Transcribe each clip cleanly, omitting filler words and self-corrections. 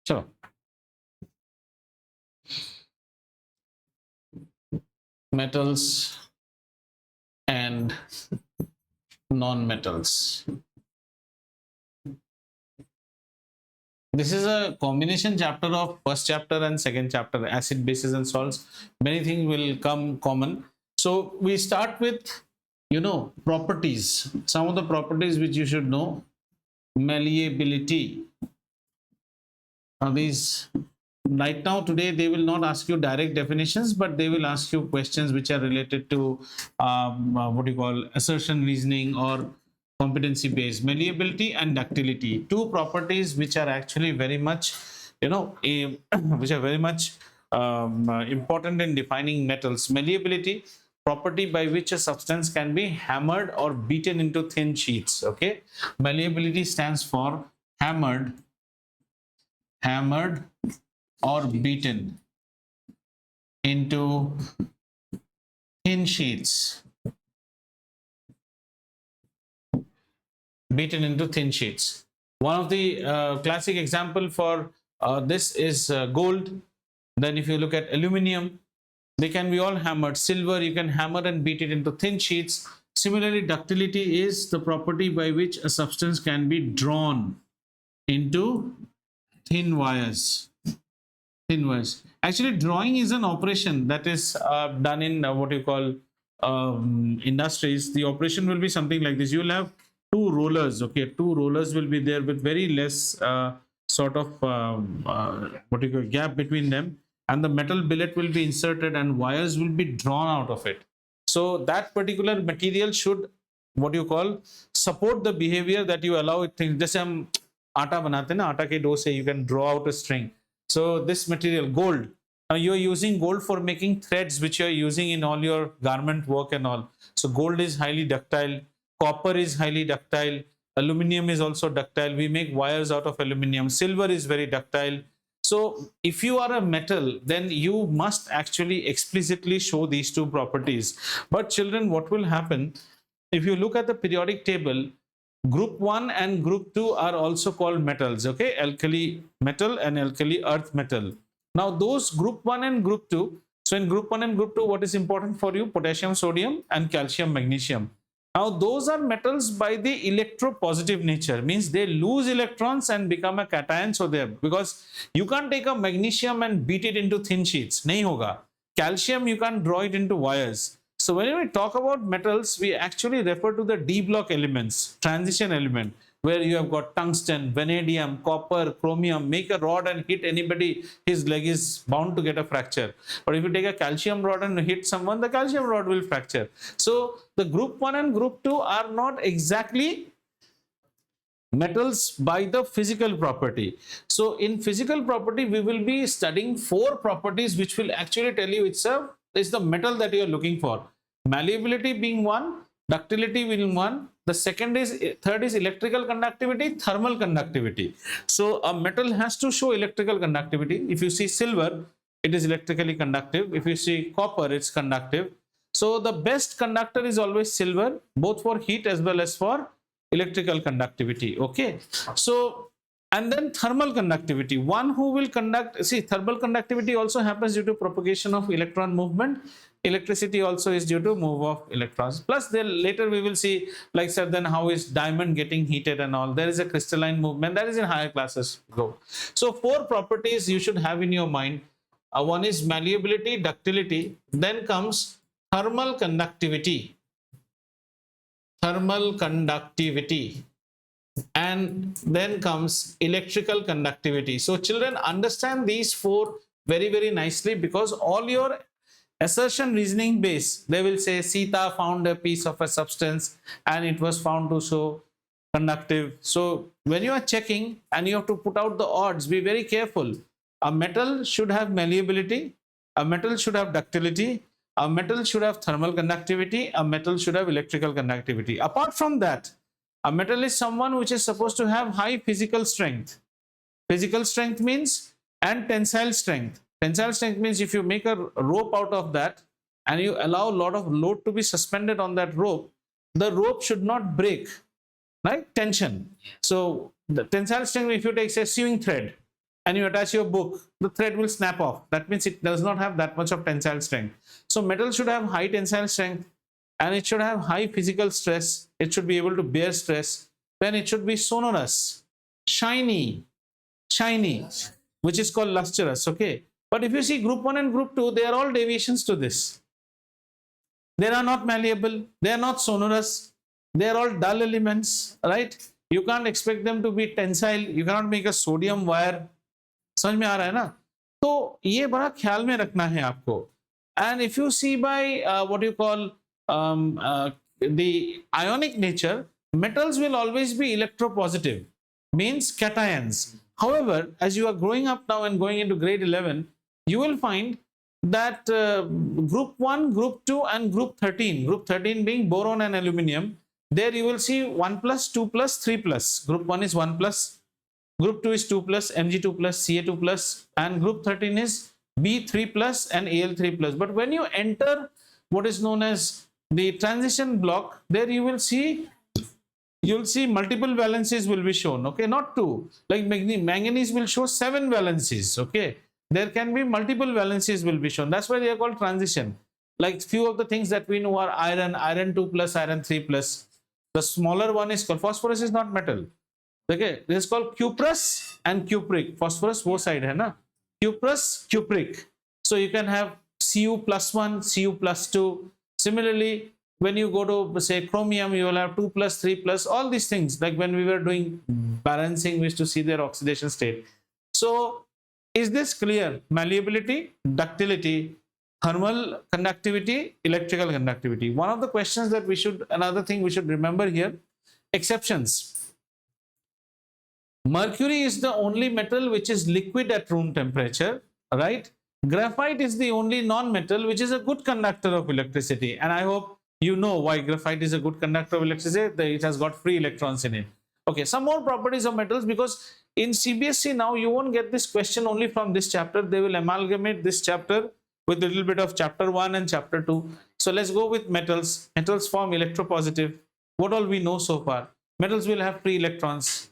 चलो metals and non-metals. This is a combination chapter of first chapter and second chapter, acid, bases and salts. Many things will come common. So we start with, properties. Some of the properties which you should know. Malleability. Now these, right now today they will not ask you direct definitions, but they will ask you questions which are related to what you call assertion reasoning or competency based. Malleability and ductility, two properties which are actually very much which are very much important in defining metals. Malleability, property by which a substance can be hammered or beaten into thin sheets. Okay, malleability stands for hammered or beaten into thin sheets. Beaten into thin sheets. One of the classic example for this is gold. Then if you look at aluminium, they can be all hammered. Silver, you can hammer and beat it into thin sheets. Similarly, ductility is the property by which a substance can be drawn into thin wires. Thin wires. Actually, drawing is an operation that is done in what you call industries. The operation will be something like this. You will have two rollers. Okay, two rollers will be there with very less sort of what you call gap between them, and the metal billet will be inserted and wires will be drawn out of it. So that particular material should, what you call, support the behavior that you allow it. Things जैसे हम आटा बनाते हैं ना, आटा के dough से you can draw out a string. So this material, gold, now you are using gold for making threads which you are using in all your garment work and all. So gold is highly ductile, copper is highly ductile, aluminum is also ductile. We make wires out of aluminum. Silver is very ductile. So if you are a metal, then you must actually explicitly show these two properties. But children, what will happen if you look at the periodic table? Group 1 and group 2 are also called metals. Okay, alkali metal and alkali earth metal. Now those group 1 and group 2, so in group 1 and group 2, what is important for you? Potassium, sodium and calcium, magnesium. Now those are metals by the electropositive nature, means they lose electrons and become a cation. So there, because you can't take a magnesium and beat it into thin sheets, nahi hoga. Calcium, you can't draw it into wires. So when we talk about metals, we actually refer to the D block elements, transition element, where you have got tungsten, vanadium, copper, chromium. Make a rod and hit anybody, his leg is bound to get a fracture. But if you take a calcium rod and hit someone, the calcium rod will fracture. So the group 1 and group 2 are not exactly metals by the physical property. So in physical property, we will be studying 4 properties which will actually tell you it's the metal that you are looking for. Malleability being one, ductility being one. The third is electrical conductivity, thermal conductivity. So a metal has to show electrical conductivity. If you see silver, it is electrically conductive. If you see copper, it's conductive. So the best conductor is always silver, both for heat as well as for electrical conductivity. Okay. So, and then thermal conductivity, one who will conduct, see, thermal conductivity also happens due to propagation of electron movement. Electricity also is due to move of electrons. Plus then later we will see, like said, then how is diamond getting heated and all. There is a crystalline movement that is in higher classes go. So 4 properties you should have in your mind. One is malleability, ductility, then comes thermal conductivity. And then comes electrical conductivity. So children, understand these 4 very, very nicely, because all your assertion reasoning base, they will say Sita found a piece of a substance and it was found to show conductive. So when you are checking and you have to put out the odds, be very careful. A metal should have malleability, a metal should have ductility, a metal should have thermal conductivity, a metal should have electrical conductivity. Apart from that, a metal is someone which is supposed to have high physical strength. Physical strength means, and tensile strength. Tensile strength means if you make a rope out of that and you allow a lot of load to be suspended on that rope, the rope should not break, right? Tension. So the tensile strength, if you take say sewing thread and you attach your book, the thread will snap off. That means it does not have that much of tensile strength. So metal should have high tensile strength, and it should have high physical stress. It should be able to bear stress. Then it should be sonorous, shiny, which is called lustrous. Okay, but if you see group 1 and group 2, they are all deviations to this. They are not malleable, they are not sonorous, they are all dull elements, right? You can't expect them to be tensile. You cannot make a sodium wire. समझ में आ रहा है ना? तो ये बड़ा ख्याल में रखना है आपको. And if you see by what you call the ionic nature, metals will always be electropositive, means cations. However, as you are growing up now and going into grade 11, you will find that group 1, group 2 and group 13 being boron and aluminium, there you will see 1 plus, 2 plus, 3 plus. Group 1 is 1 plus, group 2 is 2 plus, Mg2 plus, Ca2 plus, and group 13 is B3 plus and Al3 plus. But when you enter what is known as the transition block, there you will see multiple valencies will be shown. Okay, not 2. Like manganese will show 7 valencies. Okay, there can be multiple valencies will be shown. That's why they are called transition. Like few of the things that we know are iron 2 plus, iron 3 plus. The smaller one is called phosphorus, is not metal. Okay, this is called cuprous and cupric. Phosphorus wo side hai na, cuprous, cupric. So you can have Cu plus 1, Cu plus 2. Similarly, when you go to say chromium, you will have 2 plus, 3 plus, all these things. Like when we were doing balancing, we used to see their oxidation state. So is this clear? Malleability, ductility, thermal conductivity, electrical conductivity. One of the questions that another thing we should remember here, exceptions. Mercury is the only metal which is liquid at room temperature, right? Graphite is the only non-metal which is a good conductor of electricity. And I hope you know why graphite is a good conductor of electricity. It has got free electrons in it. Okay, some more properties of metals, because in CBSE now you won't get this question only from this chapter. They will amalgamate this chapter with a little bit of chapter 1 and chapter 2. So let's go with metals. Metals form electropositive. What all we know so far? Metals will have free electrons.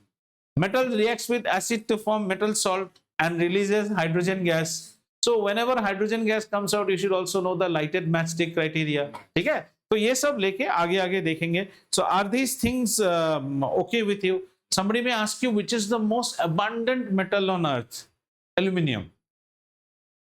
Metal reacts with acid to form metal salt and releases hydrogen gas. So whenever hydrogen gas comes out, you should also know the lighted matchstick criteria. ठीक है? तो ये सब लेके आगे देखेंगे. So are these things okay with you? Somebody may ask you, which is the most abundant metal on earth? Aluminium.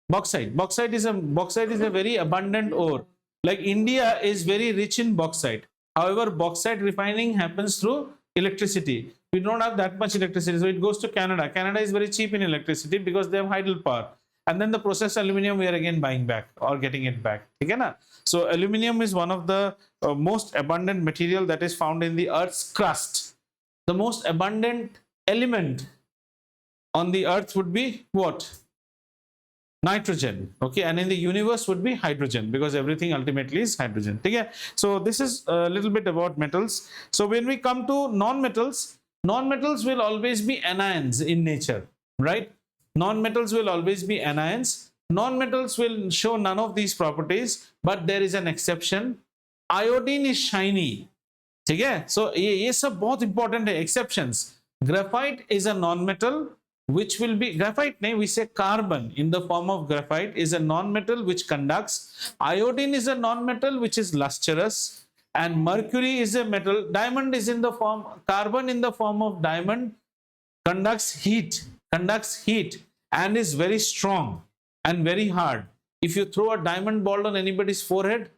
Bauxite. Bauxite is a very abundant ore. Like India is very rich in bauxite. However, bauxite refining happens through electricity. We don't have that much electricity, so it goes to Canada. Canada is very cheap in electricity because they have hydropower. And then the processed aluminium we are again buying back or getting it back. Okay, na? So aluminium is one of the most abundant material that is found in the earth's crust. The most abundant element on the earth would be what? Nitrogen. Okay, and in the universe would be hydrogen, because everything ultimately is hydrogen. Okay, so this is a little bit about metals. So when we come to non-metals will always be anions in nature, right? Non-metals will always be anions. Non-metals will show none of these properties, but there is an exception. Iodine is shiny. Okay, so ये सब बहुत important है. Exceptions. Graphite is a non-metal which will be graphite. We say carbon in the form of graphite is a non-metal which conducts. Iodine is a non-metal which is lustrous, and mercury is a metal. Diamond is in the form, carbon in the form of diamond conducts heat and is very strong and very hard. If you throw a diamond ball on anybody's forehead,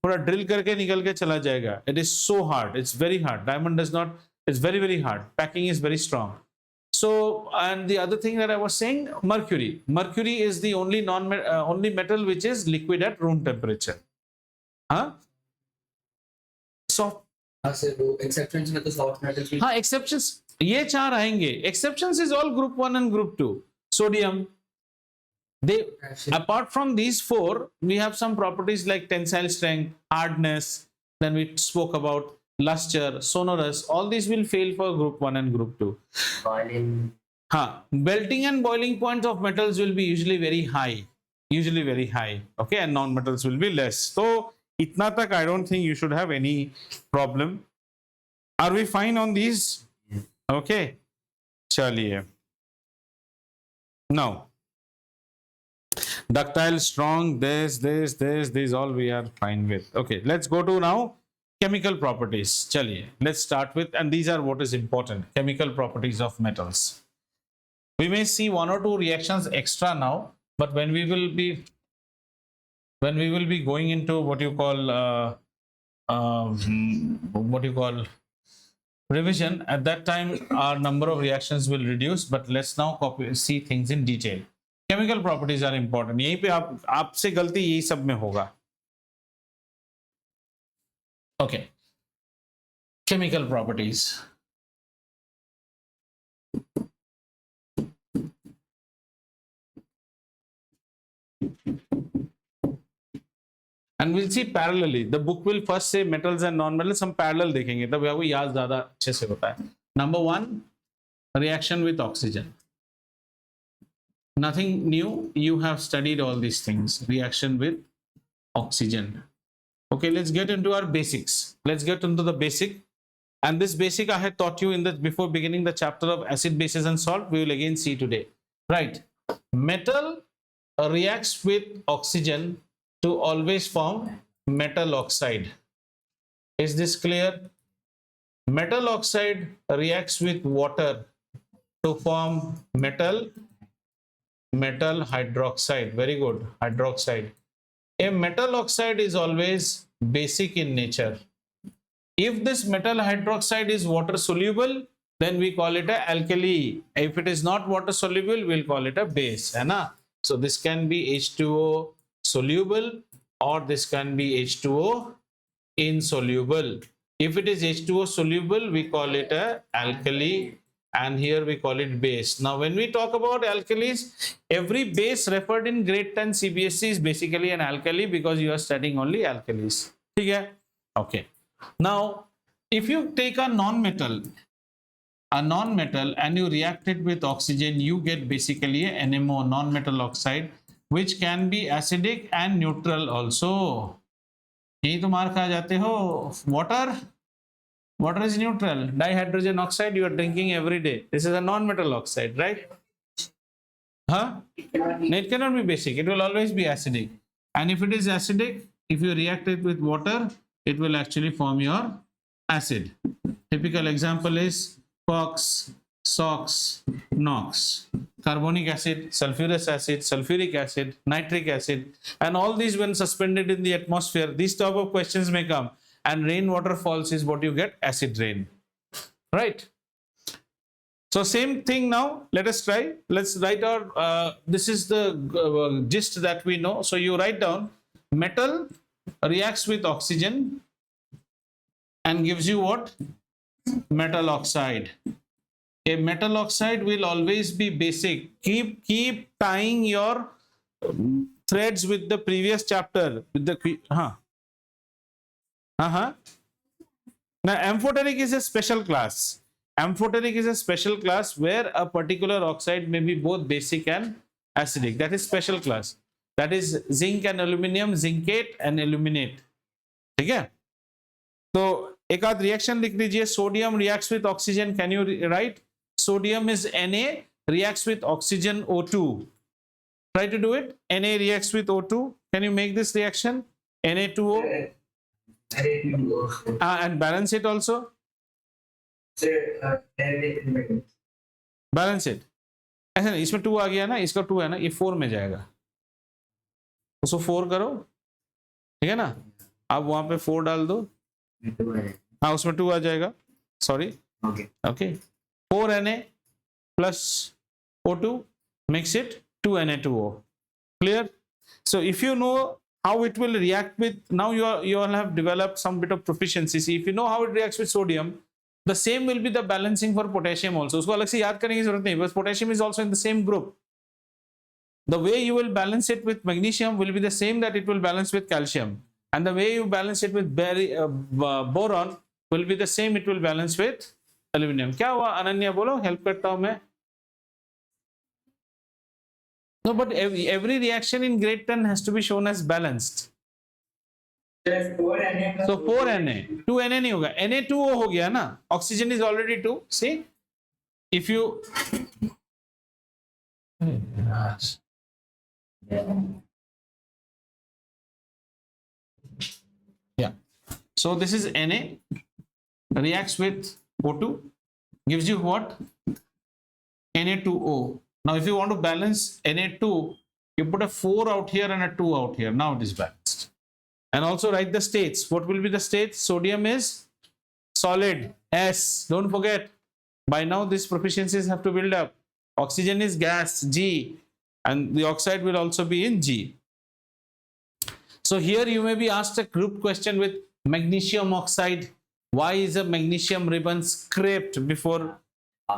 पूरा drill करके निकल के चला जाएगा. It is so hard. It's very hard. Diamond does not. It's very, very hard. Packing is very strong. So, and the other thing that I was saying, mercury. Mercury is the only only metal which is liquid at room temperature. Huh? So, exceptions में तो soft metals भी. हाँ, exceptions. ये चार आएंगे. Exceptions is all group 1 and group 2. Sodium. They, apart from these 4, we have some properties like tensile strength, hardness. Then we spoke about luster, sonorous. All these will fail for group 1 and group 2. Boiling. Melting and boiling points of metals will be usually very high. Okay, and non-metals will be less. So, itna tak I don't think you should have any problem. Are we fine on these? Okay. Chaliye. Now, ductile, strong, this all we are fine with. Okay, let's go to now chemical properties. Chaliye, let's start with, and these are what is important, chemical properties of metals. We may see one or two reactions extra now, but when we will be going into what you call revision, at that time our number of reactions will reduce, but let's now see things in detail. Chemical properties are important. यहीं पे आपसे गलती यही सब में होगा. Okay, chemical properties. And we'll see parallelly. The book will first say metals and non-metals. हम parallel देखेंगे, तब आपको याद ज़्यादा अच्छे से होता है. Number one, reaction with oxygen. Nothing new. You have studied all these things. Reaction with oxygen. Okay, let's get into our basics. Let's get into the basic. And this basic I had taught you in the before beginning the chapter of acid, bases, and salt. We will again see today. Right. Metal reacts with oxygen to always form metal oxide. Is this clear? Metal oxide reacts with water to form metal hydroxide. Very good, hydroxide. A metal oxide is always basic in nature. If this metal hydroxide is water soluble, then we call it a alkali. If it is not water soluble, we'll call it a base. है ना? So this can be H2O soluble, or this can be H2O insoluble. If it is H2O soluble, we call it a alkali, and here we call it base. Now when we talk about alkalis, every base referred in grade 10 CBSE is basically an alkali, because you are studying only alkalis. Okay. Okay. Now if you take a non-metal and you react it with oxygen, you get basically a NMO, non-metal oxide, which can be acidic and neutral also. यही तो मार खा जाते हो. Water is neutral. Dihydrogen oxide you are drinking every day. This is a non-metal oxide, right? Huh? It cannot be basic. It will always be acidic. And if it is acidic, if you react it with water, it will actually form your acid. Typical example is COX, SOX, NOx. Carbonic acid, sulfurous acid, sulfuric acid, nitric acid, and all these when suspended in the atmosphere, these type of questions may come. And rainwater falls is what you get, acid rain. Right? So same thing now. Let us try. Let's write our, this is the gist that we know. So you write down, metal reacts with oxygen and gives you what? Metal oxide. A metal oxide will always be basic. Keep tying your threads with the previous chapter. With the Now amphoteric is a special class. Amphoteric is a special class where a particular oxide may be both basic and acidic. That is special class. That is zinc and aluminum, zincate and aluminate. Okay? So एक आध reaction लिख लीजिए. Sodium reacts with oxygen. Can you write? Sodium is Na, reacts with oxygen O2. Try to do it. Na reacts with O2. Can you make this reaction? Na2O. And balance it also. Balance it. ऐसा नहीं, इसमें 2 आ गया ना, इसका 2 है ना, ये 4 में जाएगा. उसको 4 करो, ठीक है ना. आप वहां पे 4 डाल दो. हाँ, उसमें 2 आ जाएगा. Sorry. Okay. 4Na plus O2 makes it 2Na2O. Clear? So if you know how it will react with, now you all have developed some bit of proficiency. See, if you know how it reacts with sodium, the same will be the balancing for potassium also. उसको अलग से याद करने की जरूरत नहीं, because potassium is also in the same group. The way you will balance it with magnesium will be the same that it will balance with calcium, and the way you balance it with boron will be the same it will balance with aluminum. क्या हुआ अनन्या, बोलो, help करता हूं मैं. No, but every reaction in grade 10 has to be shown as balanced. So 4Na, 2Na नहीं होगा, Na2O हो गया ना. Oxygen is already 2. See, if you Yeah. So this is Na reacts with O2, gives you what? Na2O. Now, if you want to balance Na2, you put a 4 out here and a 2 out here. Now it is balanced. And also write the states. What will be the states? Sodium is solid, S. Don't forget. By now, these proficiencies have to build up. Oxygen is gas, G. And the oxide will also be in G. So here you may be asked a group question with magnesium oxide. Why is a magnesium ribbon scraped before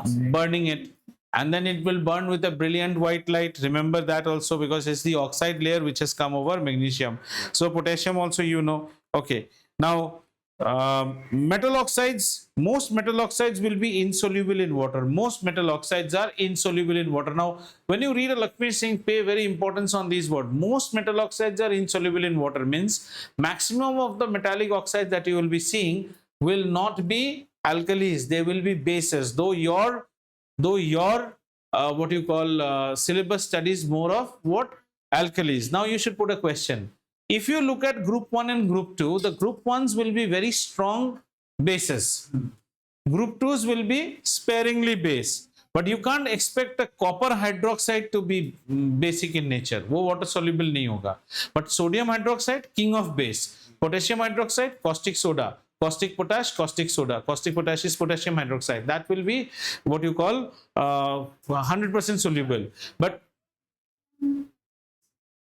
burning it? And then it will burn with a brilliant white light. Remember that also, because it's the oxide layer which has come over magnesium. So potassium also, you know. Okay. Now, metal oxides, most metal oxides will be insoluble in water. Most metal oxides are insoluble in water. Now, when you read a Lakshmi Singh, pay very importance on these words. Most metal oxides are insoluble in water, means maximum of the metallic oxides that you will be seeing will not be alkalis, they will be bases. Though your what you call syllabus studies more of what? Alkalis. Now you should put a question. If you look at group 1 and group 2, the group 1s will be very strong bases. Group 2s will be sparingly base. But you can't expect a copper hydroxide to be basic in nature. वो water soluble नहीं होगा. But sodium hydroxide, king of base. Potassium hydroxide, caustic soda. Caustic potash, caustic soda. Caustic potash is potassium hydroxide. That will be what you call 100% soluble. But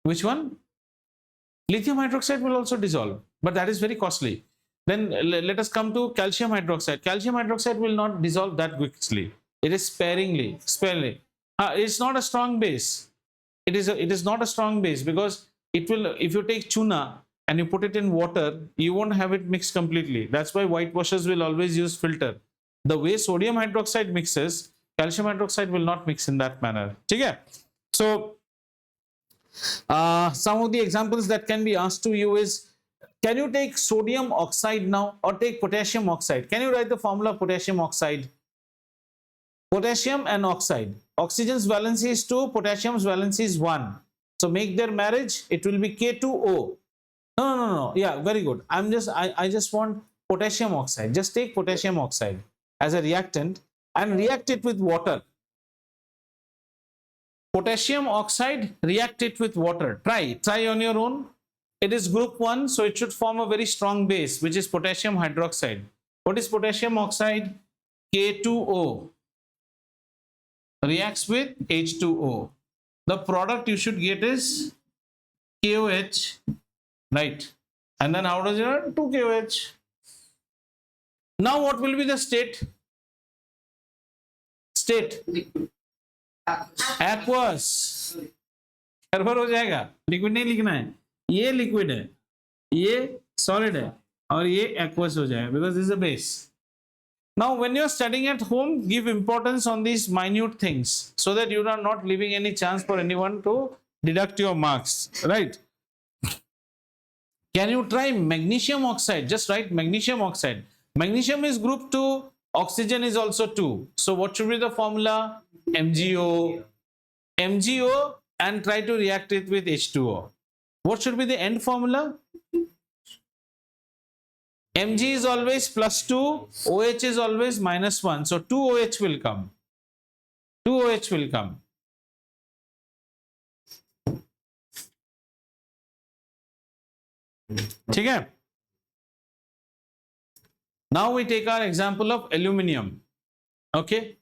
which one? Lithium hydroxide will also dissolve, but that is very costly. Then let us come to calcium hydroxide. Calcium hydroxide will not dissolve that quickly. It is sparingly. It's not a strong base. It is not a strong base, because it will, if you take tuna and you put it in water, you won't have it mixed completely. That's why whitewashers will always use filter. The way sodium hydroxide mixes, calcium hydroxide will not mix in that manner. Okay? So some of the examples that can be asked to you is, can you take sodium oxide now, or take potassium oxide? Can you write the formula of potassium oxide? Potassium and oxide. Oxygen's valency is 2, potassium's valency is 1. So make their marriage, it will be K2O. No. Yeah, very good. I just want potassium oxide. Just take potassium oxide as a reactant and react it with water. Potassium oxide, react it with water. Try on your own. It is group 1, so it should form a very strong base, which is potassium hydroxide. What is potassium oxide? K2O. Reacts with H2O. The product you should get is KOH, right? And then how does it work? 2 KOH. Now what will be the state? State. Aqueous. गड़बड़ हो जाएगा. Liquid नहीं लिखना है. ये liquid है, ये solid है, और ये aqueous हो जाएगा, because this is a base. Now when you are studying at home, give importance on these minute things, so that you are not leaving any chance for anyone to deduct your marks, right? Can you try magnesium oxide? Just write magnesium oxide. Magnesium is group 2, oxygen is also 2. So what should be the formula? MgO. MgO, and try to react it with H2O. What should be the end formula? Mg is always +2, OH is always -1. So 2OH will come. 2OH will come. ठीक है? Now we take our example of aluminium. Okay?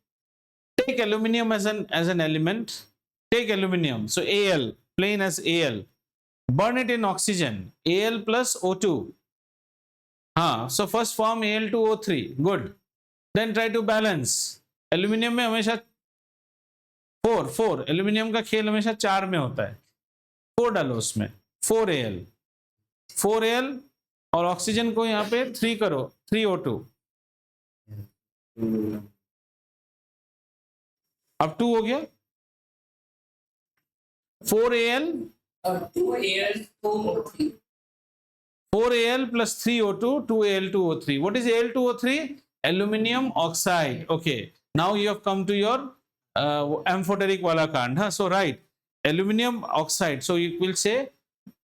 Take aluminium as an element. Take aluminium. So Al, plain as Al. Burn it in oxygen. Al plus O2. So first form Al2O3. Good. Then try to balance. Aluminium में हमेशा 4. Aluminium का खेल हमेशा 4 में होता है. 4 डालो उसमें. 4Al. 4Al और ऑक्सीजन को यहाँ पे 3 करो. 3O2. अब 2 हो गया. 4Al 4Al plus 3O2, 2Al2O3. What is Al2O3? Aluminium oxide. Okay. Now you have come to your amphoteric wala kand. Huh? So right, aluminum oxide. So you will say,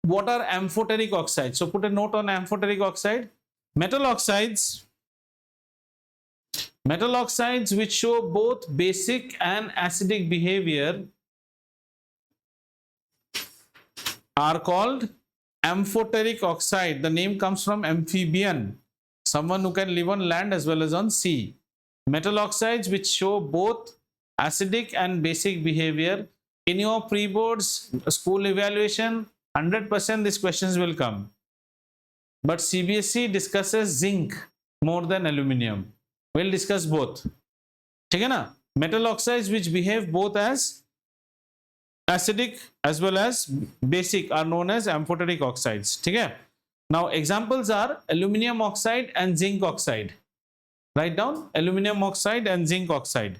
what are amphoteric oxides? So put a note on amphoteric oxide. Metal oxides which show both basic and acidic behavior are called amphoteric oxide. The name comes from amphibian, someone who can live on land as well as on sea. Metal oxides which show both acidic and basic behavior. In your pre-boards school evaluation, 100% these questions will come. But CBSE discusses zinc more than aluminium. We'll discuss both. Okay, na? Metal oxides which behave both as acidic as well as basic are known as amphoteric oxides. Okay? Now examples are aluminium oxide and zinc oxide. Write down aluminium oxide and zinc oxide.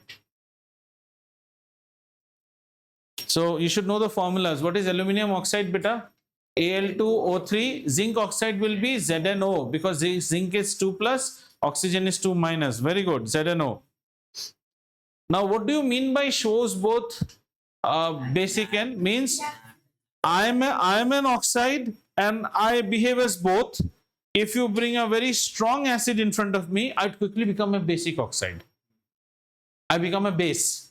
So you should know the formulas. What is aluminium oxide, beta? Al2O3. Zinc oxide will be ZnO because zinc is 2 plus, oxygen is 2 minus. Very good, ZnO. Now what do you mean by shows both basic and? Means I am an oxide and I behave as both. If you bring a very strong acid in front of me, I'd quickly become a basic oxide. I become a base.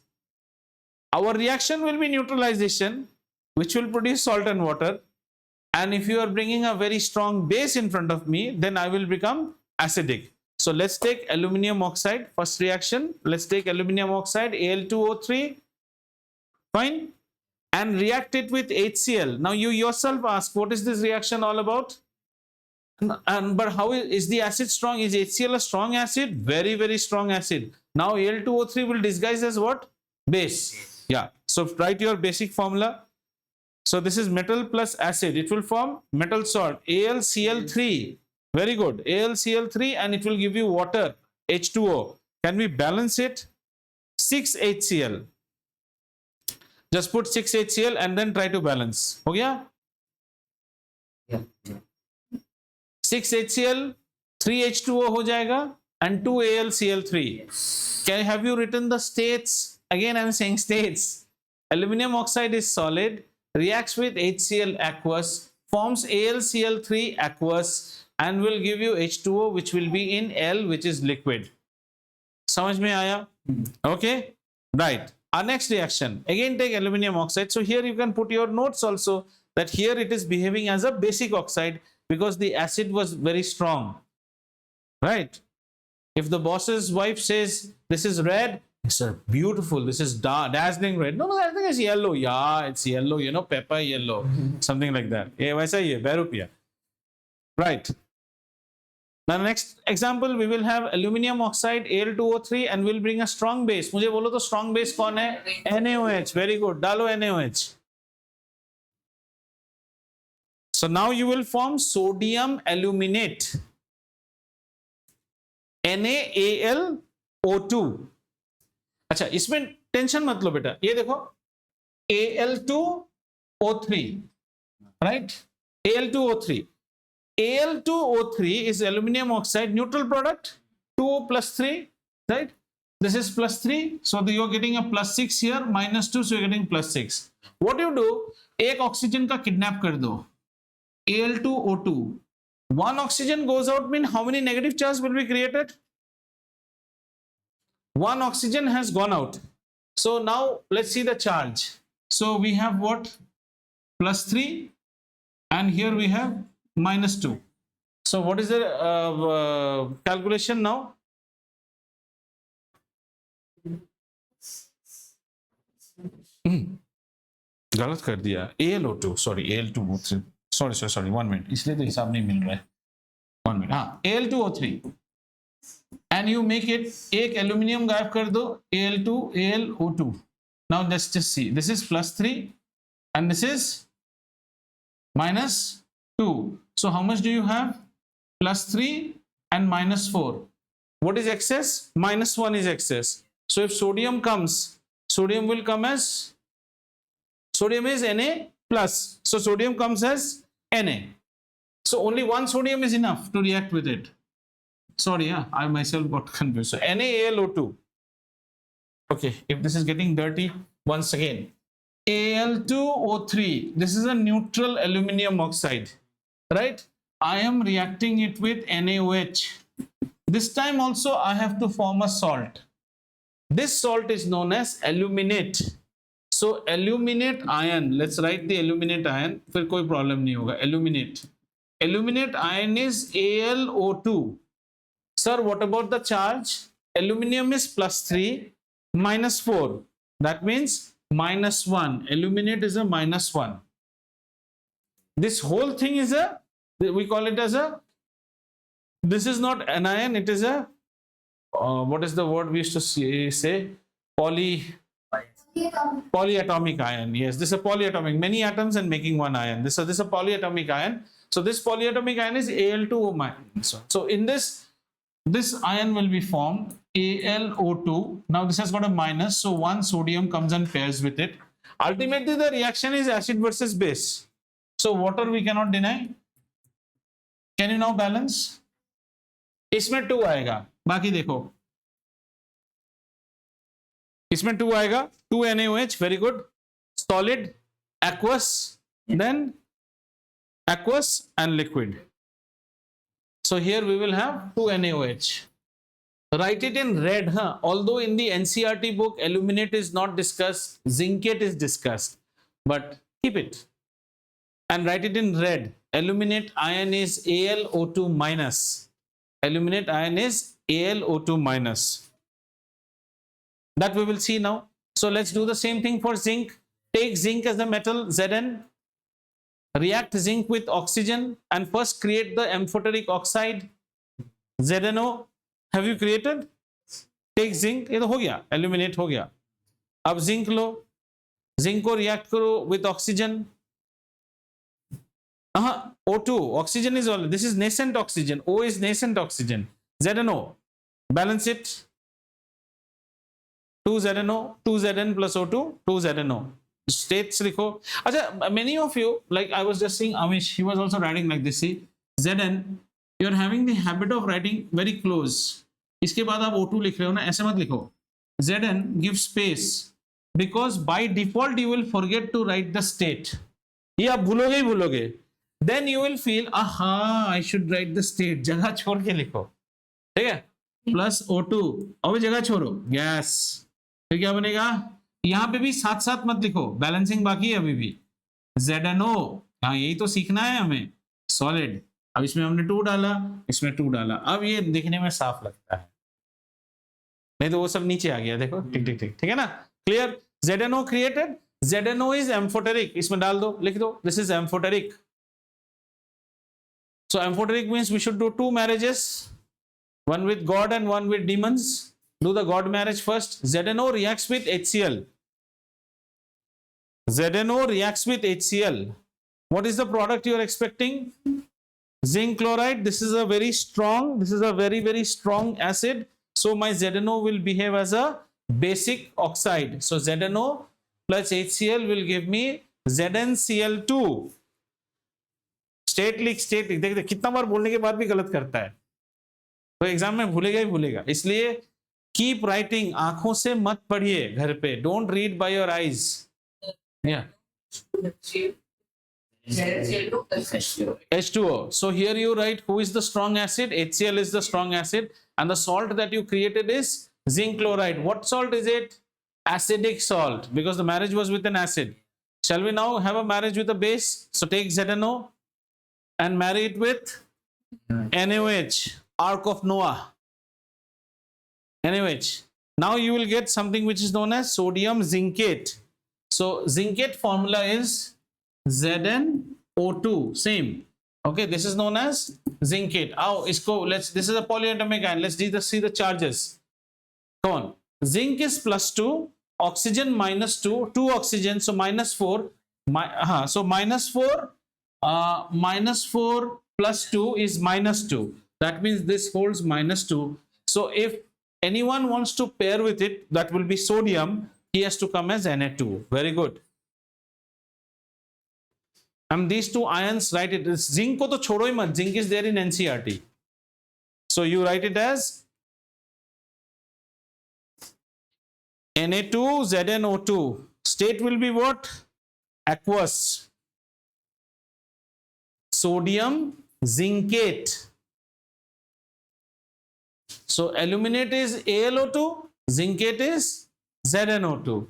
Our reaction will be neutralization, which will produce salt and water. And if you are bringing a very strong base in front of me, then I will become acidic. So let's take aluminium oxide, first reaction. Let's take aluminium oxide, Al2O3, fine, and react it with HCl. Now you yourself ask, what is this reaction all about? But how is the acid strong? Is HCl a strong acid? Very, very strong acid. Now Al2O3 will disguise as what? Base. Yeah. So write your basic formula. So this is metal plus acid. It will form metal salt, AlCl3. Very good. AlCl3, and it will give you water, H2O. Can we balance it? 6HCl. Just put 6HCl and then try to balance. Okay? Yeah. 6HCl, 3H2O ho jayega, and 2AlCl3. Have you written the states? Again, I am saying states. Aluminum oxide is solid, reacts with HCl aqueous, forms AlCl3 aqueous, and will give you H2O, which will be in L, which is liquid. Samajh mein aaya? Okay? Right. Our next reaction, again take aluminum oxide. So here you can put your notes also that here it is behaving as a basic oxide because the acid was very strong. Right? If the boss's wife says, this is red, it's beautiful, this is dazzling red. No, I think it's yellow. Yeah, it's yellow, you know, pepper yellow. Something like that. Right. Now next example, we will have aluminum oxide, Al2O3, and we'll bring a strong base. मुझे बोलो तो strong base कौन है? NaOH. Very good. डालो NaOH. So now you will form sodium aluminate. NaAlO2. अच्छा, इसमें tension मत लो बेटा. ये देखो Al2O3, right? Al2O3. Al2O3 is aluminum oxide, neutral product, 2O plus 3, right? This is plus 3, so you're getting a plus 6 here, minus 2, so you're getting plus 6. What do you do? एक oxygen का kidnap कर दो, Al2O2. One oxygen goes out, mean how many negative charge will be created? One oxygen has gone out. So now let's see the charge. So we have what? Plus 3, and here we have minus 2. So what is the calculation now? गलत कर दिया. AlO2, sorry, Al2O3. Sorry, 1 minute. इसलिए तो हिसाब नहीं मिल रहा है. 1 minute. हाँ, Al2O3. And you make it, एक aluminium गायब कर दो, AlO2. Now let's just see. This is plus 3 and this is minus 2. So how much do you have? Plus 3 and minus 4. What is excess? Minus 1 is excess. So if sodium comes, sodium will come as, sodium is Na plus. So sodium comes as Na. So only one sodium is enough to react with it. Sorry, I myself got confused. So NaAlO2. Okay, if this is getting dirty, once again, Al2O3, this is a neutral aluminum oxide, right? I am reacting it with NaOH. This time also I have to form a salt. This salt is known as aluminate. So aluminate ion, let's write the aluminate ion, फिर कोई problem नहीं होगा. Aluminate. Aluminate ion is AlO2. Sir, what about the charge? Aluminium is +3, -4. That means -1. Aluminate is a -1. This whole thing is a, we call it as a, this is not an ion, it is a, what is the word we used to say? Polyatomic ion. Yes, this is a polyatomic, many atoms and making one ion. This is a polyatomic ion. So this polyatomic ion is Al2O-. So in this ion will be formed AlO2. Now this has got a minus, so one sodium comes and pairs with it. Ultimately the reaction is acid versus base. So water we cannot deny. Can you now balance? इसमें 2 आएगा, बाकी देखो, इसमें 2 आएगा, 2 NaOH, very good, solid, aqueous, then aqueous and liquid. So here we will have 2 NaOH. Write it in red, huh? Although in the NCERT book aluminate is not discussed, zincate is discussed, but keep it and write it in red. Aluminate ion is AlO2 minus. Aluminate ion is AlO2 minus. That we will see now. So let's do the same thing for zinc. Take zinc as a metal, Zn. React zinc with oxygen and first create the amphoteric oxide, ZnO. Have you created? Take zinc, ये तो हो गया, aluminate हो गया. अब zinc लो, zinc को react करो with oxygen. O2, oxygen is all, this is nascent oxygen, O is nascent oxygen, ZnO, balance it, 2 ZnO, 2 Zn plus O2, 2 ZnO, states लिखो. अच्छा, many of you, like I was just seeing Amish, he was also writing like this, see, Zn, you are having the habit of writing very close, इसके बाद आप O2 लिख रहे हो ना, ऐसे मत लिखो, Zn, give space, because by default you will forget to write the state, ये आप भूलोगे ही भूलोगे. Then you will feel, aha, I should write the state. जगह छोड़ के लिखो, ठीक है? Plus O2, और भी जगह छोड़ो, gas. फिर क्या बनेगा? यहाँ पे भी साथ साथ मत लिखो, बैलेंसिंग बाकी है अभी भी. ZnO, हाँ यही तो सीखना है हमें. Solid. अब इसमें हमने 2 डाला, इसमें 2 डाला. अब ये दिखने में साफ लगता है. नहीं तो वो सब नीचे आ गया, देखो, ठीक ठीक ठीक, ठीक है ना? Clear? ZnO created. ZnO is amphoteric. इसमें डाल दो, लिख दो. This is amphoteric. So amphoteric means we should do 2 marriages, one with God and one with demons. Do the God marriage first. ZnO reacts with HCl. ZnO reacts with HCl. What is the product you are expecting? Zinc chloride. This is a very strong, this is a very, very strong acid. So my ZnO will behave as a basic oxide. So ZnO plus HCl will give me ZnCl2. State लिख देख कितना बार बोलने के बाद भी गलत करता है, तो एग्जाम में भूलेगा ही भूलेगा. इसलिए कीप राइटिंग, आंखों से मत पढ़िए घर पे, don't read by your eyes. H2O. So here you write who is the strong acid. HCl is the strong acid, and the salt that you created is zinc chloride. What salt is it? Acidic salt, because the marriage was with an acid. Shall we now have a marriage with a base? So take ZnO and marry it with NaOH, Ark of Noah, NaOH. Now you will get something which is known as sodium zincate. So zincate formula is ZnO2, same. Okay, this is known as zincate. Now, this is a polyatomic ion. Let's see the charges. Come on. Zinc is +2, oxygen -2, 2 oxygen, so -4. So -4. -4 plus 2 is -2. That means this holds -2. So if anyone wants to pair with it, that will be sodium. He has to come as Na2. Very good. And these 2 ions, write it. Zinc ko to chodo hi mat. Zinc is there in NCERT. So you write it as Na2 ZnO2. State will be what? Aqueous. Sodium zincate. So aluminate is AlO2, zincate is ZnO2.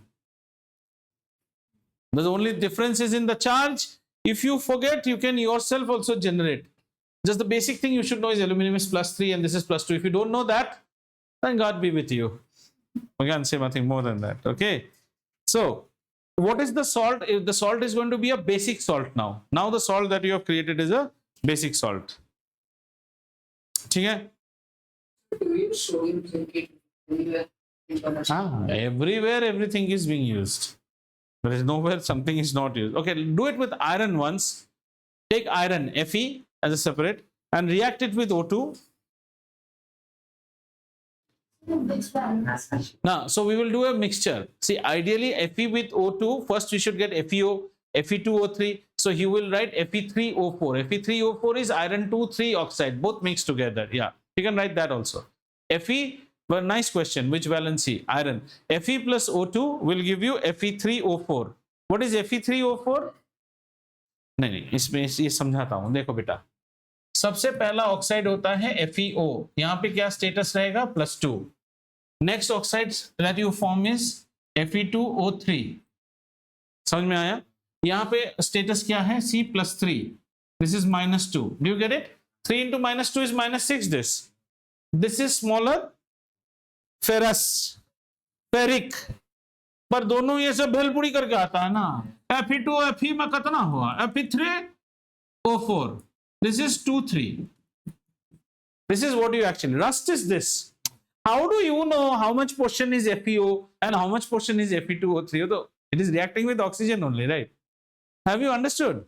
The only difference is in the charge. If you forget, you can yourself also generate. Just the basic thing you should know is aluminum is +3 and this is +2. If you don't know that, then God be with you. I can't say nothing more than that. Okay. So, what is the salt? The salt is going to be a basic salt now. Now the salt that you have created is a basic salt. Okay? Do you sodium zincate anywhere? Everywhere everything is being used. There is nowhere something is not used. Okay, do it with iron once. Take iron Fe as a separate and react it with O2. Now, so we will do a mixture. See, ideally Fe with O2, first we should get FeO, Fe2O3. So he will write Fe3O4. Fe3O4 is iron 2,3 oxide, both mixed together. Yeah, you can write that also. Fe, well, nice question. Which valency? Iron. Fe plus O2 will give you Fe3O4. What is Fe3O4? नहीं, इसमें ये समझाता हूं. देखो बेटा, सबसे पहला oxide होता है FeO. यहाँ पे क्या स्टेटस रहेगा? +2. Next oxide that you form is Fe2O3. समझ में आया? यहाँ पे स्टेटस क्या है? C+3. This is -2. Do you get it? 3 into -2 is -6. This is smaller. Ferrous, ferric, पर दोनों ये सब भेलपुड़ी करके आता है ना. Fe2 Fe में कितना हुआ? Fe3O4. This is 2,3. This is what you actually. Rust is this. How do you know how much portion is FeO and how much portion is Fe2O3? Although it is reacting with oxygen only, right? Have you understood?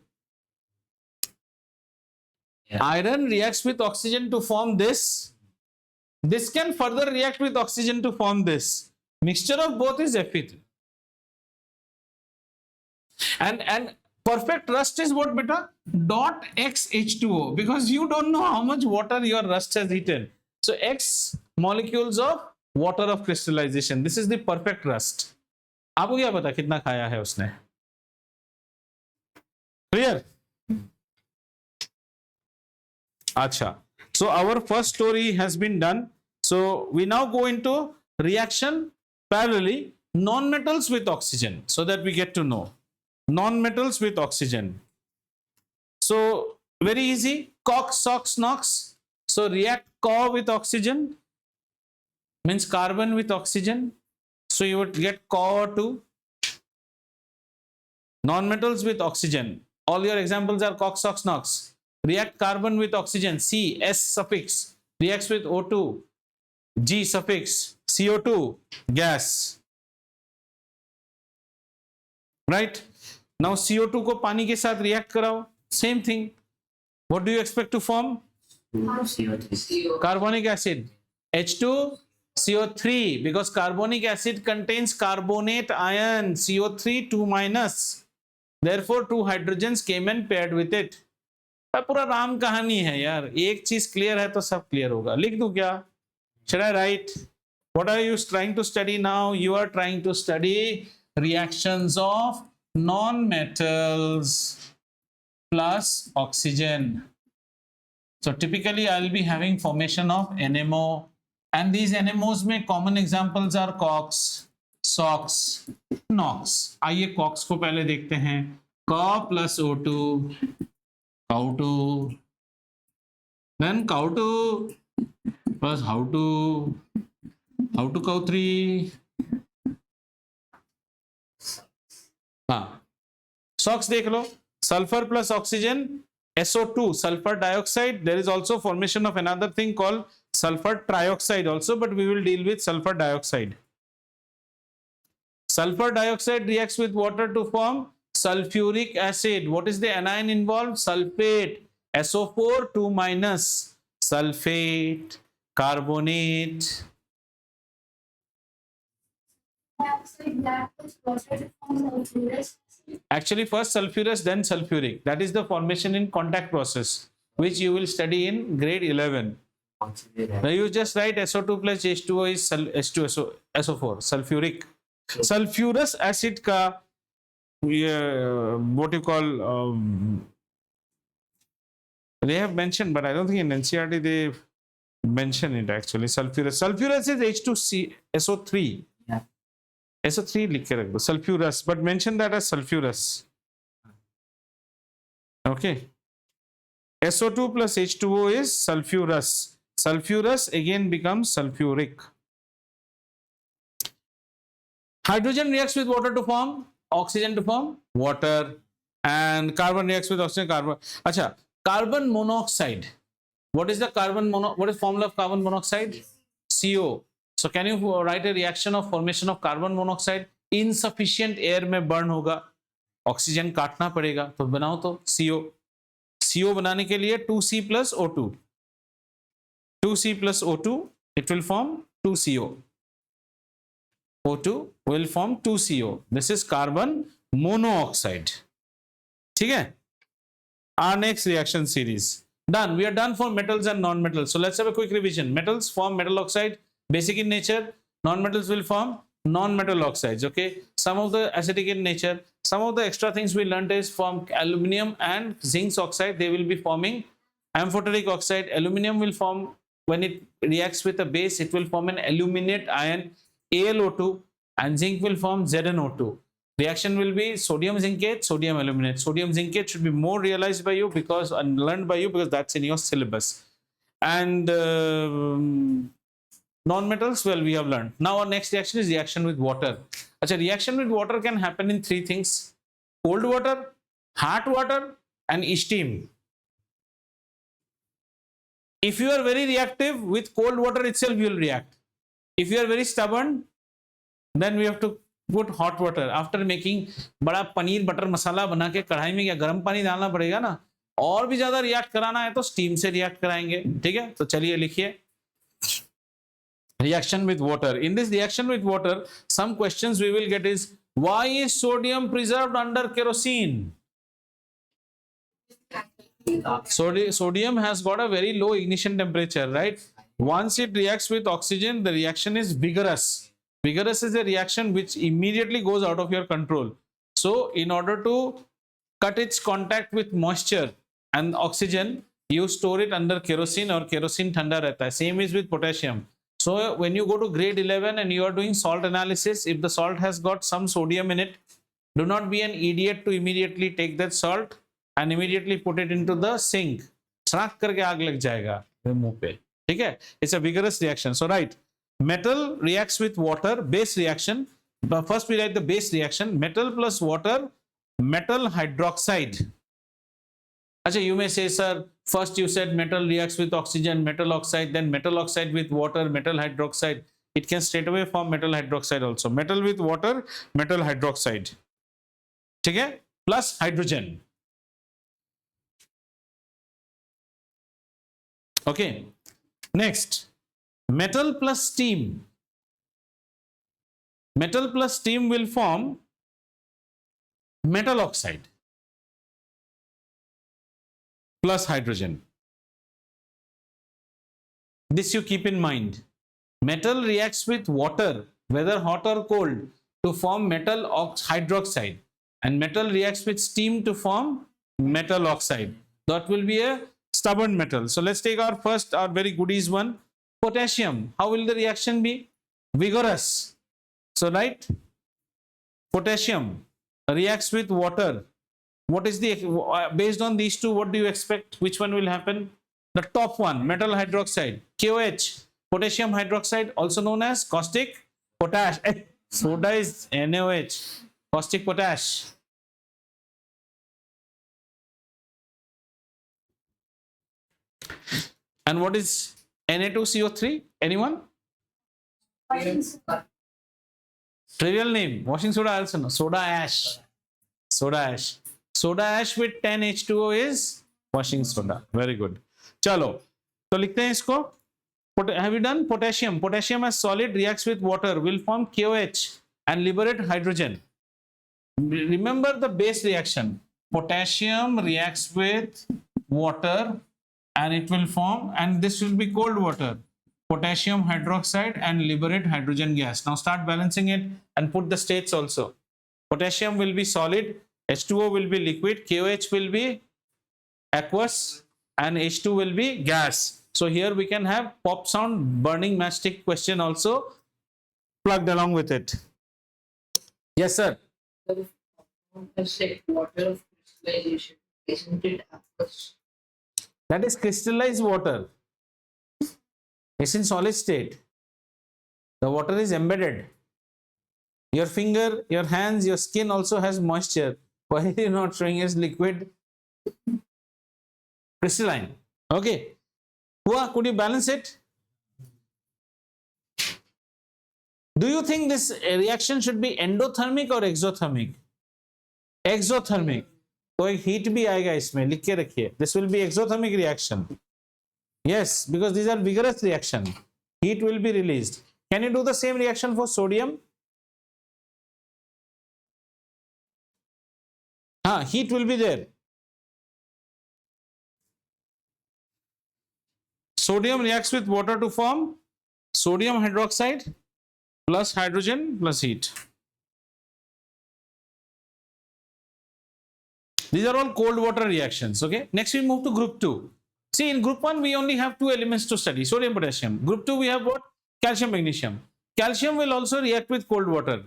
Yeah. Iron reacts with oxygen to form this. This can further react with oxygen to form this. Mixture of both is Fe3. And perfect rust is what, beta? Dot X H2O, because you don't know how much water your rust has eaten. So X molecules of water of crystallization. This is the perfect rust. आपको क्या पता कितना खाया है उसने? Clear? अच्छा. So our first story has been done. So we now go into reaction parallelly, non-metals with oxygen, so that we get to know non-metals with oxygen. So very easy. COX, SOX, NOx. So react Co with oxygen means carbon with oxygen. So you would get CO2. Non-metals with oxygen. All your examples are COX, SOX, NOx. React carbon with oxygen, C, S suffix, reacts with O2, G suffix, CO2, gas. Right? Now CO2 को पानी के साथ react कराओ, same thing. What do you expect to form? CO3. Carbonic acid. H2, CO3, because carbonic acid contains carbonate ion, CO3 2-. Therefore, 2 hydrogens came and paired with it. पूरा राम कहानी है यार. एक चीज क्लियर है तो सब क्लियर होगा. लिख दूं क्या? Should I write? What are you trying to study now? You are trying to study reactions of non-metals plus oxygen. So typically I will be having formation of NMO, and these NMOs में common examples are COX, SOX, NOx. आइए COX को पहले देखते हैं. CO plus O2, CO2, then CO2 plus how2 CO3. हाँ, SOX देख लो. Sulfur plus oxygen, SO2, sulfur dioxide. There is also formation of another thing called sulfur trioxide also, but we will deal with sulfur dioxide. Sulfur dioxide reacts with water to form sulfuric acid. What is the anion involved? Sulfate. SO4 2-. Sulfate, carbonate. Actually, first sulfurous, then sulfuric. That is the formation in contact process, which you will study in grade 11. Now you just write SO2 plus H2O is SO4, sulfuric. Sulphurous acid का what you call they have mentioned, but I don't think in NCERT they mention it actually. Sulfurous is H2C SO3. Yeah. SO3 लिख के रख दो sulfurous, but mention that as sulfurous. Okay. SO2 plus H2O is sulfurous. Sulfurous again becomes sulfuric. Hydrogen reacts with water to form oxygen to form water, and carbon reacts with oxygen carbon. Acha, carbon monoxide. What is the what is formula of carbon monoxide? CO. So can you write a reaction of formation of carbon monoxide? Insufficient air में burn होगा, oxygen काटना पड़ेगा, तो बनाओ तो CO. CO बनाने के लिए 2C plus O2. 2C plus O2, it will form 2CO. O2 will form 2CO. This is carbon monoxide. ठीक है? Our next reaction series. Done. We are done for metals and non-metals. So let's have a quick revision. Metals form metal oxide, basic in nature. Non-metals will form non-metal oxides. Okay. Some of the acidic in nature. Some of the extra things we learned is from aluminium and zinc oxide. They will be forming amphoteric oxide. Aluminium will form, when it reacts with a base, it will form an aluminate ion AlO2, and zinc will form ZnO2. Reaction will be sodium zincate, sodium aluminate. Sodium zincate should be more realized by you because and learned by you because that's in your syllabus. And non-metals, well, we have learned. Now our next reaction is reaction with water. Achha, reaction with water can happen in three things: cold water, hot water, and steam. If you are very reactive, with cold water itself you will react. If you are very stubborn, then we have to put hot water. After making बड़ा paneer butter मसाला बना के कढ़ाई में क्या गर्म पानी डालना पड़ेगा ना, और भी ज्यादा रिएक्ट कराना है तो स्टीम से रिएक्ट कराएंगे. ठीक है, तो चलिए लिखिए reaction with water. In this reaction with water, some questions we will get is, why is sodium preserved under kerosene? Sodium has got a very low ignition temperature, right? Once it reacts with oxygen, the reaction is vigorous. Vigorous is a reaction which immediately goes out of your control. So in order to cut its contact with moisture and oxygen, you store it under kerosene, or kerosene thanda rehta hai. Same is with potassium. So when you go to grade 11 and you are doing salt analysis, if the salt has got some sodium in it, do not be an idiot to immediately take that salt and immediately put it into the sink. छड़ाक करके आग लग जाएगा मुंह पे. ठीक है? It's a vigorous reaction. So right, metal reacts with water, base reaction. But first we write the base reaction: metal plus water, metal hydroxide. Achha, you may say, sir, first you said metal reacts with oxygen, metal oxide, then metal oxide with water, metal hydroxide. It can straight away form metal hydroxide also. Metal with water, metal hydroxide. ठीक है? Plus hydrogen. Okay. Next, metal plus steam. Metal plus steam will form metal oxide plus hydrogen. This you keep in mind. Metal reacts with water, whether hot or cold, to form metal hydroxide, and metal reacts with steam to form metal oxide. That will be a stubborn metal. So let's take our first, our very goodies one, potassium. How will the reaction be? Vigorous. So right, potassium reacts with water. What is the, based on these two, what do you expect? Which one will happen? The top one, metal hydroxide, KOH, potassium hydroxide, also known as caustic potash. Soda is NaOH, caustic potash. And what is Na2CO3? Anyone? Trivial name. Washing soda also. No. Soda ash. Soda ash. Soda ash with 10 H2O is washing soda. Very good. Chalo. तो लिखते हैं इसको. Have you done potassium? Potassium as solid reacts with water, will form KOH and liberate hydrogen. Remember the base reaction. Potassium reacts with water and it will form, and this will be cold water. potassium hydroxide and liberate hydrogen gas. Now start balancing it and put the states also. Potassium will be solid, H2O will be liquid, KOH will be aqueous, and H2 will be gas. So here we can have pop sound burning matchstick question also plugged along with it. Yes, sir. Said water of crystallization, isn't it aqueous? That is crystallized water. It's in solid state. The water is embedded. Your finger, your hands, your skin also has moisture. Why are you not showing as liquid? Crystalline. Okay. Hua, could you balance it? Do you think this reaction should be endothermic or exothermic? Exothermic. तो एक heat भी आएगा इसमें, लिख के रखिए. This will be exothermic reaction. Yes, because these are vigorous reaction. Heat will be released. Can you do the same reaction for sodium? Heat will be there. Sodium reacts with water to form sodium hydroxide plus hydrogen plus heat. These are all cold water reactions. Okay. Next we move to group 2. See, in group 1 we only have 2 elements to study, sodium, potassium. Group 2 we have what? Calcium, magnesium. Calcium will also react with cold water.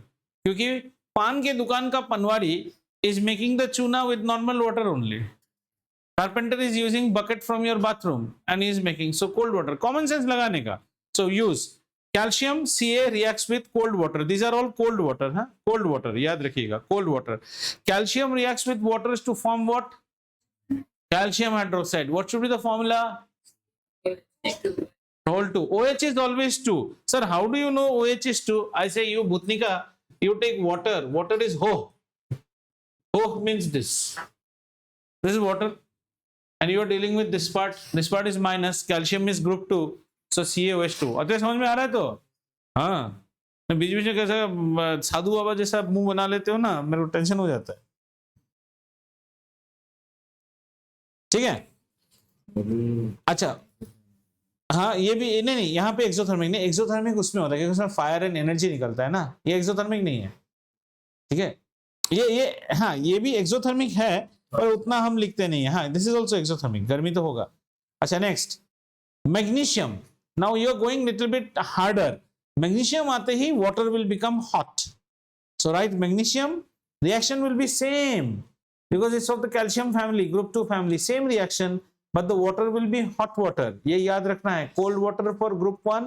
क्योंकि पान के दुकान का पनवाड़ी is making the tuna with normal water only. Carpenter is using bucket from your bathroom and he is making so cold water. Common sense लगाने का. So use calcium Ca reacts with cold water. These are all cold water. Huh? Cold water. याद रखिएगा. Cold water. Calcium reacts with waters to form what? Calcium hydroxide. What should be the formula? Whole 2. OH is always 2. Sir, how do you know OH is 2? I say you Bhutnika, you take water. Water is Ho. Ho means this. This is water. And you are dealing with this part. This part is minus. Calcium is group 2. So CaOH2. अतः समझ में आ रहा है तो? हाँ. बीच बीच में कैसा साधु बाबा जैसा मुंह बना लेते हो ना, मेरे को टेंशन हो जाता है. ठीक है. अच्छा, हाँ ये भी नहीं, यहाँ पे एक्सोथर्मिक नहीं. एक्सोथर्मिक उसमें होता है क्योंकि उसमें फायर एंड एनर्जी निकलता है ना. ये एक्सोथर्मिक नहीं है. ठीक है. ये भी एक्सोथर्मिक है पर उतना हम लिखते नहीं है. हाँ, दिस इज ऑल्सो एक्सोथर्मिक. गर्मी तो होगा. अच्छा, next magnesium. Now you are going little bit harder. Magnesium आते ही water will become hot. So right, magnesium reaction will be same because it's of the calcium family, group 2 family, same reaction, but the water will be hot water. ये याद रखना है. Cold water for group 1,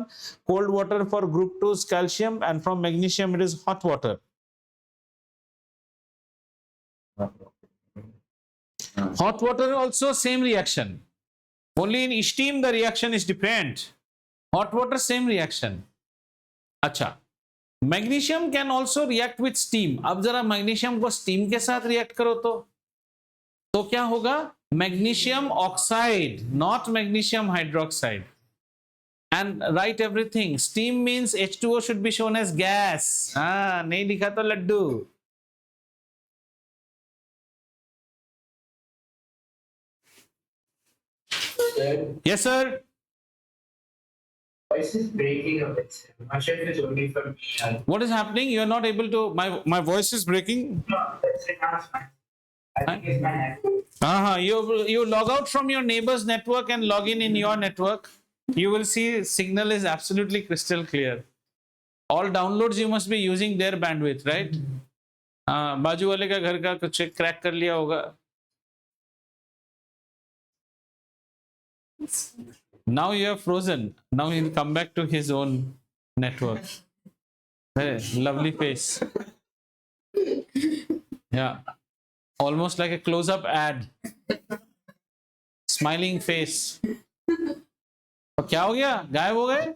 cold water for group 2's calcium, and from magnesium it is hot water. Hot water also same reaction. Only in steam the reaction is different. Hot water same reaction. अच्छा, magnesium can also react with steam. अब जरा magnesium को steam के साथ react करो तो क्या होगा? Magnesium oxide, not magnesium hydroxide. And write everything. Steam means H2O should be shown as gas. हाँ, नहीं लिखा तो laddoo. Yes sir. Voice is breaking up. Ashok is only for me. What is happening? You are not able to. My voice is breaking. No, that's it. I think it's my network. You log out from your neighbor's network and log in your network. You will see signal is absolutely crystal clear. All downloads you must be using their bandwidth, right? बाजू वाले का घर का कुछ crack कर लिया होगा. Now you are frozen. Now he'll come back to his own network. Hey, lovely face. Yeah. Almost like a close-up ad. Smiling face. और क्या हो गया? गायब हो गए?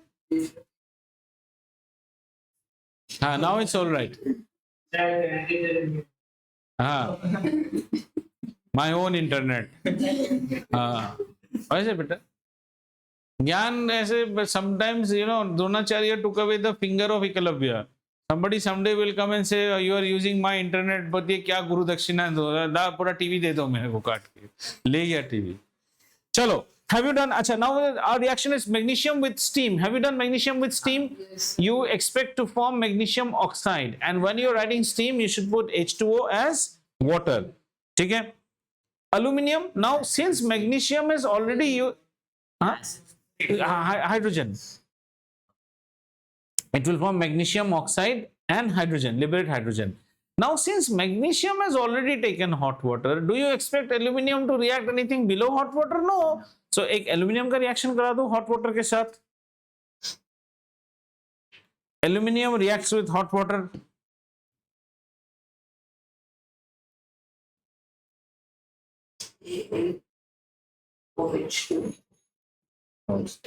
हाँ, now it's all right. हाँ. My own internet. हाँ. वैसे बेटा. ज्ञान ऐसे sometimes Dronacharya took away the finger of Eklavya. Somebody someday will come and say you are using my internet, but ये क्या गुरु दक्षिणा दो, पूरा टीवी दे दो मेरे को काट के. ले गया टीवी. चलो, Have you done? Acha, now our reaction is magnesium with steam. Have you done magnesium with steam? Yes. You expect to form magnesium oxide, and when you're writing steam, you should put H2O as water. Okay. Aluminium. Now, since magnesium is already hydrogen, it will form magnesium oxide and hydrogen, liberate hydrogen. Now, since magnesium has already taken hot water, do you expect aluminium to react anything below hot water? No. So, एक aluminium का reaction करा दो hot water के साथ. Aluminium reacts with hot water. OH2.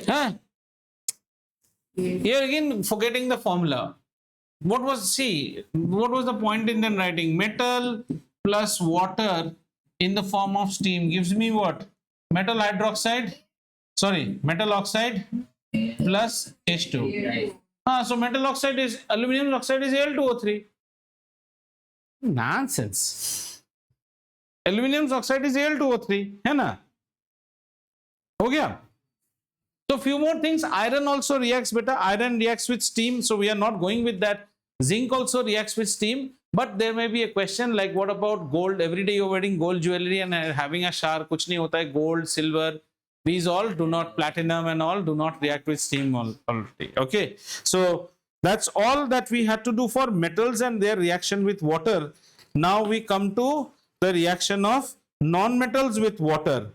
Huh? Here again, forgetting the formula. What was the point in then writing? Metal plus water in the form of steam gives me what? Metal hydroxide. Sorry, metal oxide plus H2. So metal oxide is aluminum oxide is Al2O3. Nonsense. Aluminum oxide is Al2O3, है ना? हो गया? So few more things. Iron also reacts, beta. Iron reacts with steam, so we are not going with that. Zinc also reacts with steam, but there may be a question like, what about gold? Every day you're wearing gold jewelry and having a shower. कुछ नहीं होता है. Gold, silver, these all do not, platinum and all do not react with steam already. Okay, so that's all that we had to do for metals and their reaction with water. Now we come to the reaction of non-metals with water,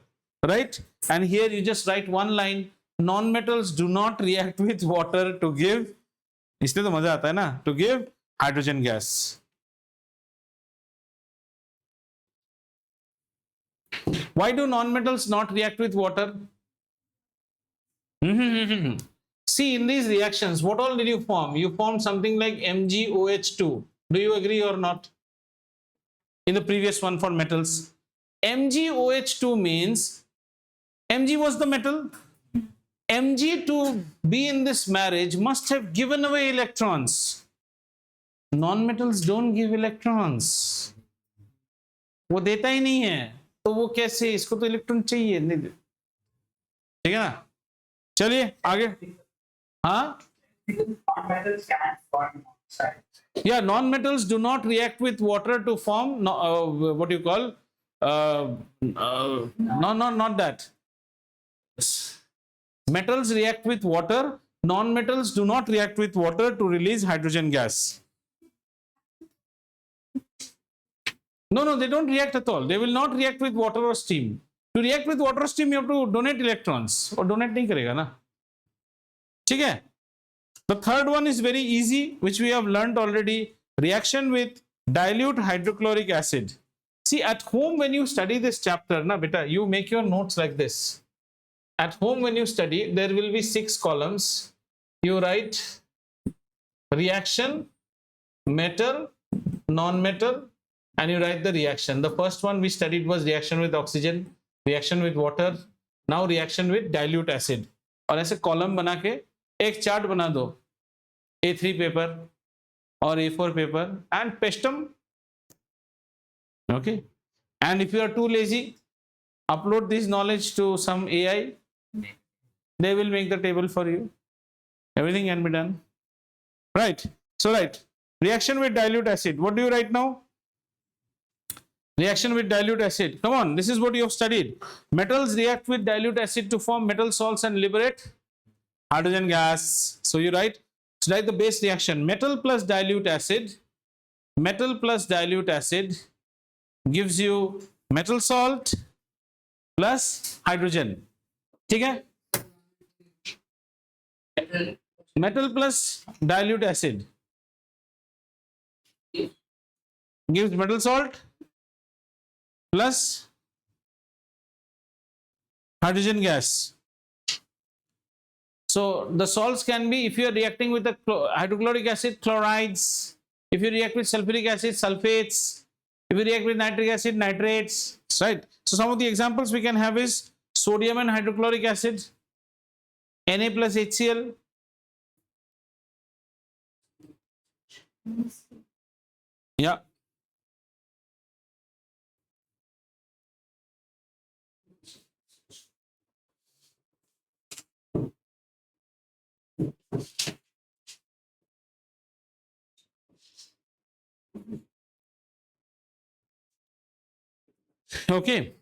right? And here you just write one line. Non-metals do not react with water to give, इसलिए तो मजा आता है ना, to give hydrogen gas. Why do non-metals not react with water? See, in these reactions, what all did you form? You formed something like MgOH2. Do you agree or not? In the previous one for metals, MgOH2 means Mg was the metal. Mg to be in this marriage must have given away electrons. Non-metals don't give electrons. वो देता ही नहीं है, तो वो कैसे? इसको तो electron चाहिए, नहीं दे. ठीक है ना? चलिए आगे. हाँ? Non-metals can form oxide. Yeah, non-metals do not react with water to form what do you call? No, not that. Metals react with water. Non-metals do not react with water to release hydrogen gas. No, they don't react at all. They will not react with water or steam. To react with water or steam, you have to donate electrons. Or donate नहीं करेगा ना. ठीक है? The third one is very easy, which we have learned already. Reaction with dilute hydrochloric acid. See, at home when you study this chapter, na beta, you make your notes like this. At home when you study, there will be 6 columns. You write reaction, metal, non-metal, and you write the reaction. The first one we studied was reaction with oxygen, reaction with water, now reaction with dilute acid. और ऐसे column बना के एक chart बना दो, A3 paper or A4 paper, and paste them. Okay. And if you are too lazy, upload this knowledge to some AI. They will make the table for you. Everything can be done. Right. So, right. Reaction with dilute acid. What do you write now? Reaction with dilute acid. Come on. This is what you have studied. Metals react with dilute acid to form metal salts and liberate hydrogen gas. So, you write the base reaction. Metal plus dilute acid. Metal plus dilute acid gives you metal salt plus hydrogen. ठीक है? Metal plus dilute acid gives metal salt plus hydrogen gas. So the salts can be, if you are reacting with the hydrochloric acid, chlorides. If you react with sulfuric acid, sulfates. If you react with nitric acid, nitrates. Right. So some of the examples we can have is sodium and hydrochloric acid, Na plus HCl. Yeah. Okay,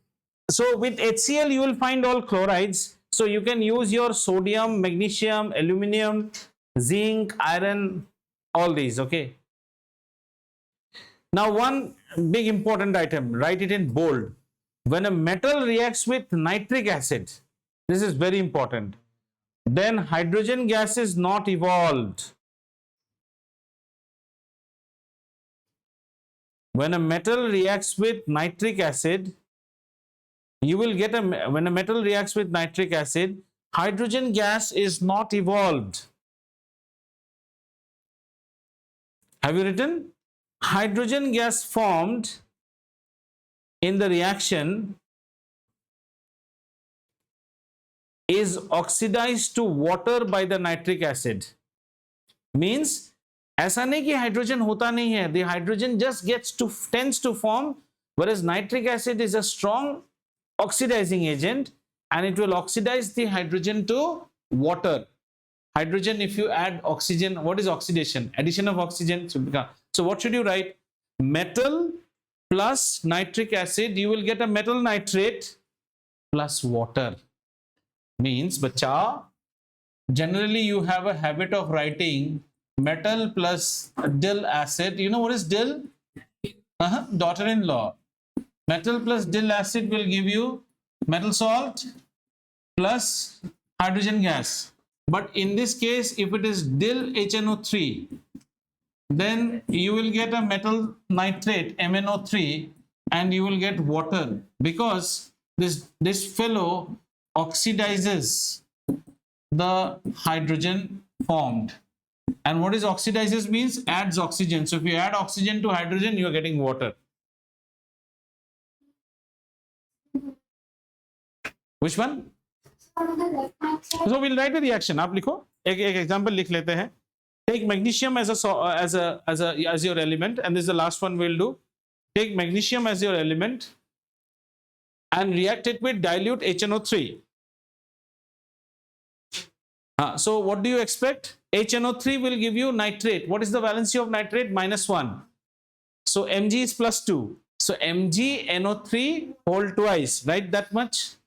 so with HCl you will find all chlorides, so you can use your sodium, magnesium, aluminum, zinc, iron, all these. Okay, now one big important item, write it in bold. When a metal reacts with nitric acid, this is very important, then hydrogen gas is not evolved. When a metal reacts with nitric acid, you will get when a metal reacts with nitric acid, hydrogen gas is not evolved. Have you written? Hydrogen gas formed in the reaction is oxidized to water by the nitric acid. Means ऐसा नहीं कि hydrogen होता नहीं है, the hydrogen just tends to form, whereas nitric acid is a strong oxidizing agent and it will oxidize the hydrogen to water. Hydrogen, if you add oxygen, what is oxidation? Addition of oxygen. So what should you write? Metal plus nitric acid, you will get a metal nitrate plus water. Means, bacha, generally you have a habit of writing metal plus dill acid. You know what is dill? Daughter-in-law. Metal plus dill acid will give you metal salt plus hydrogen gas. But in this case, if it is dill HNO3, then you will get a metal nitrate MnO3 and you will get water, because this fellow oxidizes the hydrogen formed. And what is oxidizes means? Adds oxygen. So if you add oxygen to hydrogen, you are getting water. Which one? So we'll write a reaction. आप लिखो, एक example लिख लेते हैं. Take magnesium as your element, and this is the last one we'll do. Take magnesium as your element and react it with dilute HNO3. So what do you expect? HNO3 will give you nitrate. What is the valency of nitrate? -1. So Mg is +2. So MgNO3 whole twice. Write that much.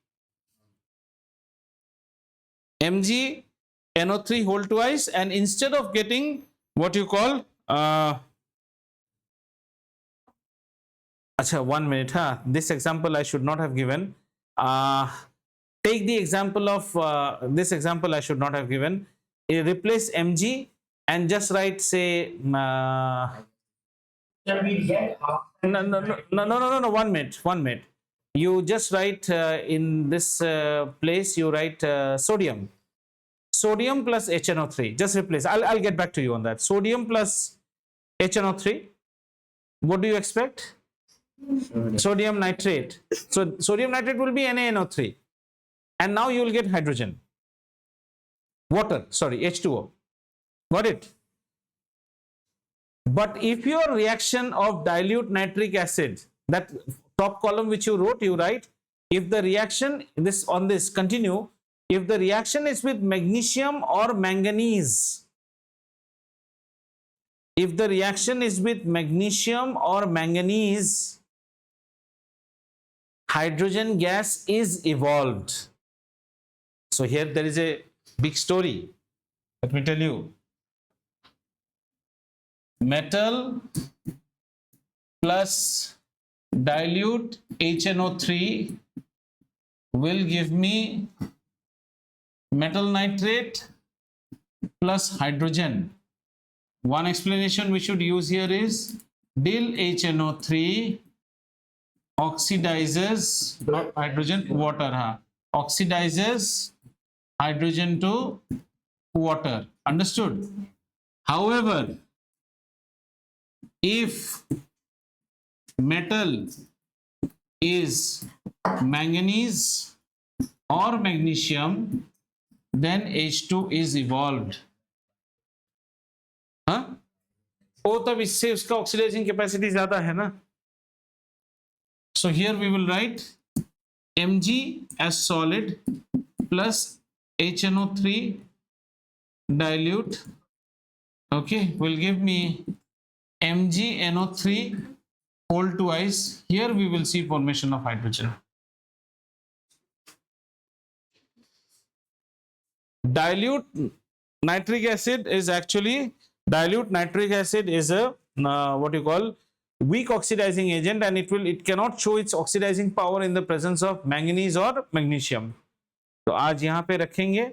MgNO3 whole twice, and instead of getting what you call 1 minute, this example I should not have given. Take the example of this example I should not have given. Replace Mg and just write, say, no. 1 minute. You just write in this place, you write sodium plus HNO3. Just replace. I'll get back to you on that. Sodium plus HNO3. What do you expect? Sodium nitrate. So sodium nitrate will be NaNO3. And now you will get hydrogen. Water, sorry, H2O. Got it? But if your reaction of dilute nitric acid, that top column which you wrote, you write, if the reaction, continue, if the reaction is with magnesium or manganese, if the reaction is with magnesium or manganese, hydrogen gas is evolved. So here there is a big story. Let me tell you. Metal plus dilute HNO3 will give me metal nitrate plus hydrogen. One explanation we should use here is dill HNO3 oxidizes, not hydrogen, water, oxidizes hydrogen to water. Understood? However, if metal is manganese or magnesium, then H2 is evolved. तब इससे उसका oxidising capacity ज्यादा है ना. So here we will write Mg as solid plus HNO3 dilute, okay, will give me MgNO3 whole twice. Here we will see formation of hydrogen. Dilute nitric acid is actually, dilute nitric acid is a what you call weak oxidizing agent, and it cannot show its oxidizing power in the presence of manganese or magnesium. तो आज यहाँ पे रखेंगे,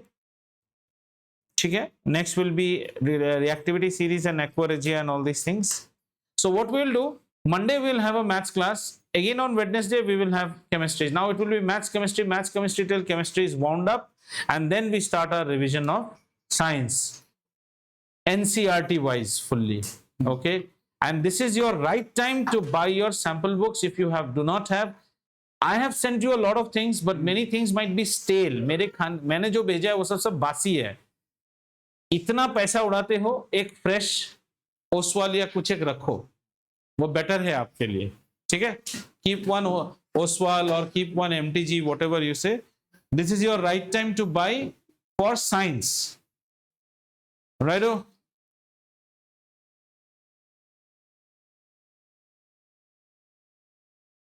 ठीक है. Next will be reactivity series and aqua regia and all these things. So what we will do, Monday we will have a maths class. Again on Wednesday we will have chemistry. Now it will be maths chemistry till chemistry is wound up, and then we start our revision of science, NCERT wise fully. Okay, and this is your right time to buy your sample books if you do not have. I have sent you a lot of things, but many things might be stale. मैंने जो भेजा है वो सब बासी है. इतना पैसा उड़ाते हो, एक फ्रेश ओसवाल या कुछ एक रखो, वो बेटर है आपके लिए. ठीक है, कीप वन ओसवाल और keep one MTG, whatever you say. This is your right time to buy for science. Right?